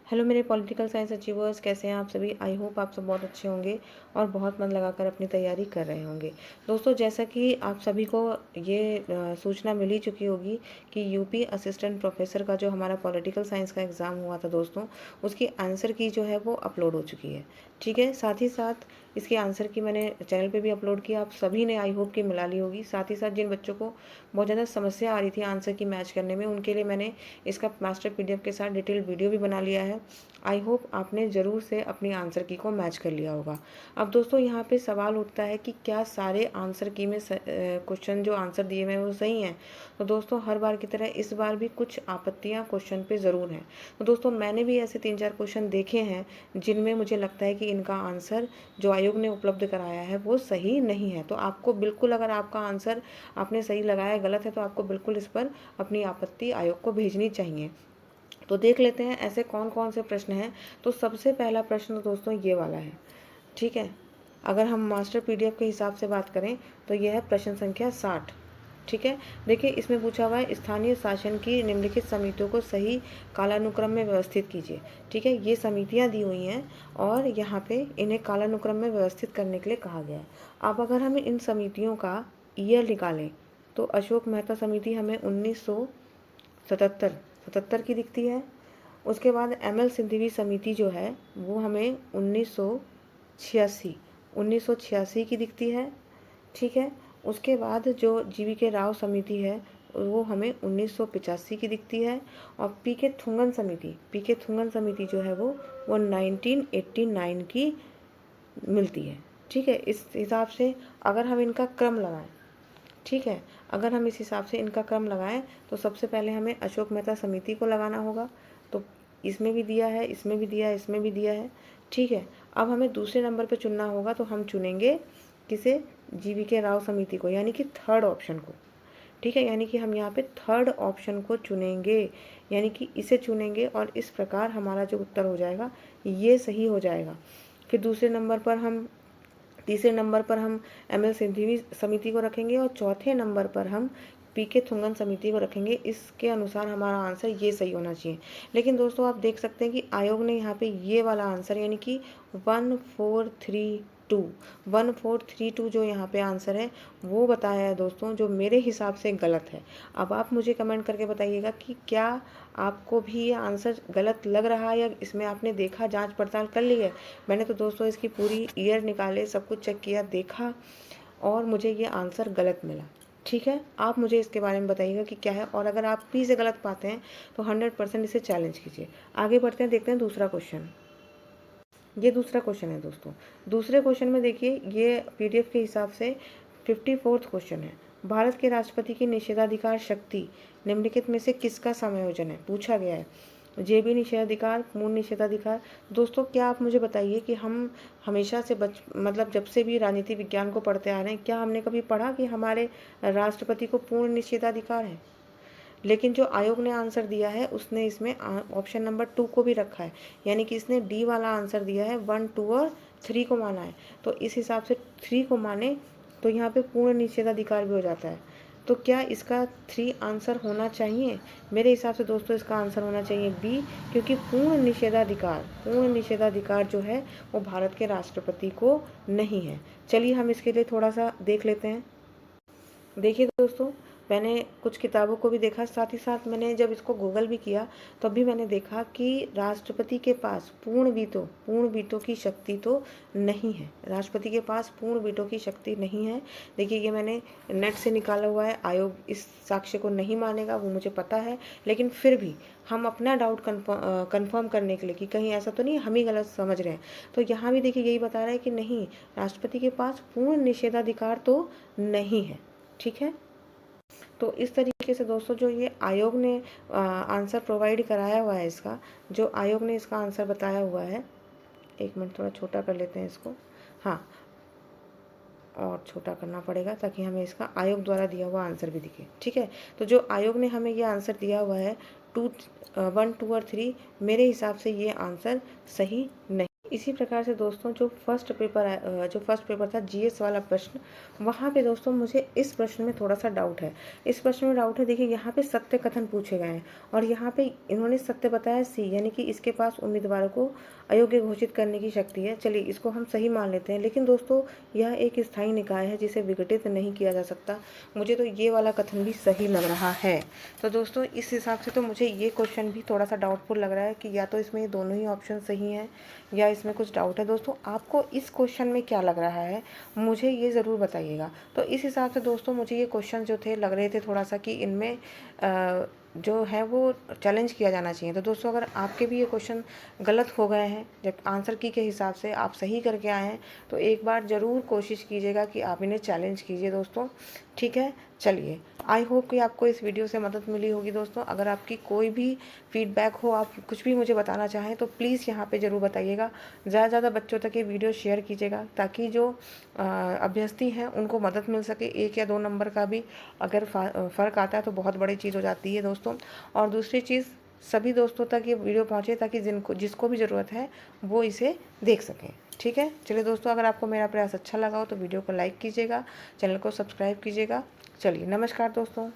Hello मेरे political science achievers, कैसे हैं आप सभी। आई होप आप सब बहुत अच्छे होंगे और बहुत मन लगाकर अपनी तैयारी कर रहे होंगे। दोस्तों, जैसा कि आप सभी को ये सूचना मिल ही चुकी होगी कि यूपी असिस्टेंट प्रोफेसर का जो हमारा पॉलिटिकल साइंस का एग्ज़ाम हुआ था दोस्तों, उसकी आंसर की जो है वो अपलोड हो चुकी है। ठीक है, साथ ही साथ इसकी आंसर की मैंने चैनल पे भी अपलोड किया, आप सभी ने आई होप की मिला ली होगी। साथ ही साथ जिन बच्चों को बहुत ज़्यादा समस्या आ रही थी आंसर की मैच करने में, उनके लिए मैंने इसका मास्टर पीडीएफ के साथ डिटेल वीडियो भी बना लिया है। आई होप आपने ज़रूर से अपनी आंसर की को मैच कर लिया होगा। अब दोस्तों, यहाँ पे सवाल उठता है कि क्या सारे आंसर की में क्वेश्चन जो आंसर दिए हुए हैं वो सही हैं। तो दोस्तों, हर बार की तरह इस बार भी कुछ आपत्तियाँ क्वेश्चन पे ज़रूर हैं। तो दोस्तों, मैंने भी ऐसे 3-4 क्वेश्चन देखे हैं जिनमें मुझे लगता है कि इनका आंसर जो आयोग ने उपलब्ध कराया है वो सही नहीं है। तो आपको बिल्कुल, अगर आपका आंसर आपने सही लगाया गलत है, तो आपको बिल्कुल इस पर अपनी आपत्ति आयोग को भेजनी चाहिए। तो देख लेते हैं ऐसे कौन कौन से प्रश्न हैं। तो सबसे पहला प्रश्न दोस्तों ये वाला है। ठीक है, अगर हम मास्टर पीडीएफ के हिसाब से बात करें तो यह है प्रश्न संख्या 60। ठीक है, देखिए इसमें पूछा हुआ है स्थानीय शासन की निम्नलिखित समितियों को सही कालानुक्रम में व्यवस्थित कीजिए। ठीक है, ये समितियां दी हुई हैं और यहाँ पे इन्हें कालानुक्रम में व्यवस्थित करने के लिए कहा गया है। अब अगर हम इन समितियों का ईयर निकालें तो अशोक मेहता समिति हमें 1977 की दिखती है। उसके बाद एमएल सिंधिवी समिति जो है वो हमें 1986 की दिखती है। ठीक है, उसके बाद जो जीवी के राव समिति है वो हमें 1985 की दिखती है। और पी के थुंगन समिति जो है वो 1989 की मिलती है। ठीक है, इस हिसाब से अगर हम इनका क्रम लगाएं, ठीक है, अगर हम इस हिसाब से इनका क्रम लगाएं तो सबसे पहले हमें अशोक मेहता समिति को लगाना होगा। तो इसमें भी दिया है, इसमें भी दिया है, इसमें भी दिया है। ठीक है, अब हमें दूसरे नंबर पे चुनना होगा, तो हम चुनेंगे किसे, जीवी के राव समिति को, यानी कि थर्ड ऑप्शन को। ठीक है, यानी कि हम यहाँ पे थर्ड ऑप्शन को चुनेंगे, यानी कि इसे चुनेंगे और इस प्रकार हमारा जो उत्तर हो जाएगा ये सही हो जाएगा। फिर तीसरे नंबर पर हम एमएल सिंधिवी समिति को रखेंगे और चौथे नंबर पर हम पी के थुंगन समिति को रखेंगे। इसके अनुसार हमारा आंसर ये सही होना चाहिए। लेकिन दोस्तों, आप देख सकते हैं कि आयोग ने यहाँ पे ये वाला आंसर, यानी कि 1432 जो यहाँ पे आंसर है वो बताया है दोस्तों, जो मेरे हिसाब से गलत है। अब आप मुझे कमेंट करके बताइएगा कि क्या आपको भी ये आंसर गलत लग रहा है या इसमें आपने देखा, जांच पड़ताल कर ली है। मैंने तो दोस्तों इसकी पूरी ईयर निकाले, सब कुछ चेक किया, देखा और मुझे ये आंसर गलत मिला। ठीक है, आप मुझे इसके बारे में बताइएगा कि क्या है, और अगर आप भी इसे गलत पाते हैं तो 100% इसे चैलेंज कीजिए। आगे बढ़ते हैं, देखते हैं दूसरा क्वेश्चन। ये दूसरा क्वेश्चन है दोस्तों। दूसरे क्वेश्चन में देखिए, ये पीडीएफ के हिसाब से 54th क्वेश्चन है। भारत के राष्ट्रपति की निषेधाधिकार शक्ति निम्नलिखित में से किसका समायोजन है, पूछा गया है। जेबी निषेधाधिकार, पूर्ण निषेधाधिकार। दोस्तों, क्या आप मुझे बताइए कि हम हमेशा से मतलब जब से भी राजनीति विज्ञान को पढ़ते आ रहे हैं, क्या हमने कभी पढ़ा कि हमारे राष्ट्रपति को पूर्ण निषेधाधिकार है। लेकिन जो आयोग ने आंसर दिया है उसने इसमें ऑप्शन नंबर 2 को भी रखा है, यानी कि इसने डी वाला आंसर दिया है, 1, 2 और 3 को माना है। तो इस हिसाब से 3 को माने तो यहाँ पे पूर्ण निषेधाधिकार भी हो जाता है। तो क्या इसका 3 आंसर होना चाहिए। मेरे हिसाब से दोस्तों इसका आंसर होना चाहिए बी, क्योंकि पूर्ण निषेधाधिकार जो है वो भारत के राष्ट्रपति को नहीं है। चलिए हम इसके लिए थोड़ा सा देख लेते हैं। देखिए दोस्तों, मैंने कुछ किताबों को भी देखा, साथ ही साथ मैंने जब इसको गूगल भी किया तब भी मैंने देखा कि राष्ट्रपति के पास पूर्ण वीटो की शक्ति तो नहीं है। राष्ट्रपति के पास पूर्ण वीटो की शक्ति नहीं है। देखिए, ये मैंने नेट से निकाला हुआ है। आयोग इस साक्ष्य को नहीं मानेगा, वो मुझे पता है, लेकिन फिर भी हम अपना डाउट कन्फर्म करने के लिए कि कहीं ऐसा तो नहीं हम ही गलत समझ रहे हैं, तो यहाँ भी देखिए यही बता रहा है कि नहीं, राष्ट्रपति के पास पूर्ण निषेधाधिकार तो नहीं है। ठीक है, तो इस तरीके से दोस्तों जो ये आयोग ने आंसर प्रोवाइड कराया हुआ है, इसका जो आयोग ने इसका आंसर बताया हुआ है, एक मिनट थोड़ा छोटा कर लेते हैं इसको, हाँ और छोटा करना पड़ेगा ताकि हमें इसका आयोग द्वारा दिया हुआ आंसर भी दिखे। ठीक है, तो जो आयोग ने हमें ये आंसर दिया हुआ है 1, 2 और 3, मेरे हिसाब से ये आंसर सही नहीं इसी प्रकार से दोस्तों जो फर्स्ट पेपर था जीएस वाला प्रश्न, वहाँ पे दोस्तों मुझे इस प्रश्न में थोड़ा सा डाउट है। इस प्रश्न में डाउट है, देखिए यहाँ पे सत्य कथन पूछे गए हैं और यहाँ पे इन्होंने सत्य बताया सी, यानी कि इसके पास उम्मीदवारों को अयोग्य घोषित करने की शक्ति है। चलिए इसको हम सही मान लेते हैं, लेकिन दोस्तों यह एक स्थायी निकाय है जिसे विघटित नहीं किया जा सकता। मुझे तो ये वाला कथन भी सही लग रहा है। तो दोस्तों इस हिसाब से तो मुझे ये क्वेश्चन भी थोड़ा सा डाउटफुल लग रहा है कि या तो इसमें ये दोनों ही ऑप्शन सही हैं या इसमें कुछ डाउट है। दोस्तों आपको इस क्वेश्चन में क्या लग रहा है, मुझे ये ज़रूर बताइएगा। तो इस हिसाब से दोस्तों मुझे ये क्वेश्चन जो थे लग रहे थे थोड़ा सा कि इनमें जो है वो चैलेंज किया जाना चाहिए। तो दोस्तों अगर आपके भी ये क्वेश्चन गलत हो गए हैं, जब आंसर की के हिसाब से आप सही करके आए हैं, तो एक बार ज़रूर कोशिश कीजिएगा कि आप इन्हें चैलेंज कीजिए दोस्तों। ठीक है, चलिए आई होप कि आपको इस वीडियो से मदद मिली होगी दोस्तों। अगर आपकी कोई भी फीडबैक हो, आप कुछ भी मुझे बताना चाहें तो प्लीज़ यहाँ पे ज़रूर बताइएगा। ज़्यादा से ज़्यादा बच्चों तक ये वीडियो शेयर कीजिएगा ताकि जो अभ्यर्थी हैं उनको मदद मिल सके। 1 या 2 नंबर का भी अगर फ़र्क आता है तो बहुत बड़ी चीज़ हो जाती है दोस्तों। और दूसरी चीज़, सभी दोस्तों तक ये वीडियो पहुँचे ताकि जिसको भी ज़रूरत है वो इसे देख सकें। ठीक है, चलिए दोस्तों अगर आपको मेरा प्रयास अच्छा लगा हो तो वीडियो को लाइक कीजिएगा, चैनल को सब्सक्राइब कीजिएगा। चलिए नमस्कार दोस्तों।